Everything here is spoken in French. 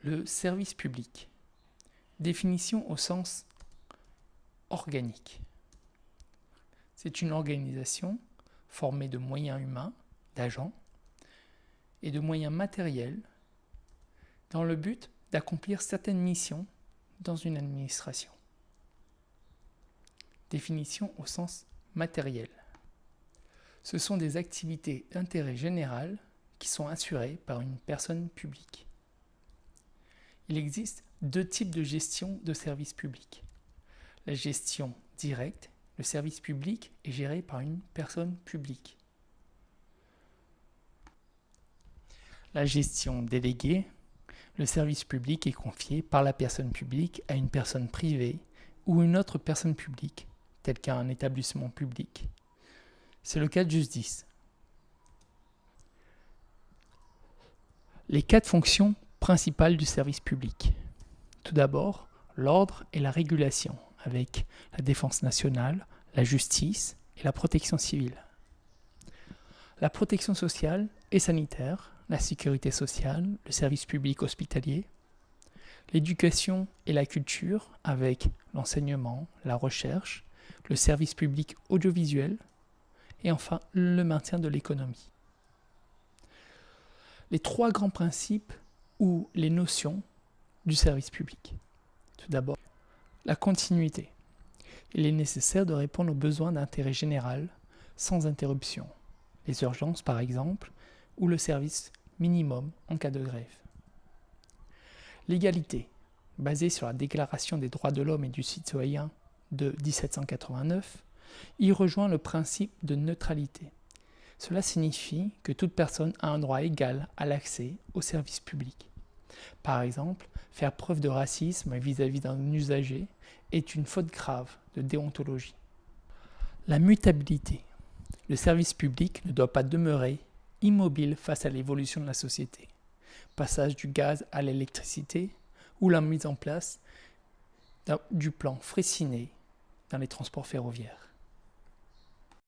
Le service public. Définition au sens organique. C'est une organisation formée de moyens humains, d'agents et de moyens matériels dans le but d'accomplir certaines missions dans une administration. Définition au sens matériel. Ce sont des activités d'intérêt général qui sont assurées par une personne publique. Il existe deux types de gestion de services publics. La gestion directe, le service public est géré par une personne publique. La gestion déléguée, le service public est confié par la personne publique à une personne privée ou une autre personne publique, tel qu'un établissement public. C'est le cas de Justice. Les quatre fonctions principales du service public. Tout d'abord, l'ordre et la régulation, avec la défense nationale, la justice et la protection civile. La protection sociale et sanitaire, la sécurité sociale, le service public hospitalier. L'éducation et la culture, avec l'enseignement, la recherche, le service public audiovisuel, et enfin le maintien de l'économie. Les trois grands principes ou les notions du service public. Tout d'abord, la continuité. Il est nécessaire de répondre aux besoins d'intérêt général sans interruption. Les urgences par exemple, ou le service minimum en cas de grève. L'égalité, basée sur la Déclaration des droits de l'homme et du citoyen de 1789, y rejoint le principe de neutralité. Cela signifie que toute personne a un droit égal à l'accès aux services publics. Par exemple, faire preuve de racisme vis-à-vis d'un usager est une faute grave de déontologie. La mutabilité. Le service public ne doit pas demeurer immobile face à l'évolution de la société. Passage du gaz à l'électricité ou la mise en place du plan Freycinet dans les transports ferroviaires.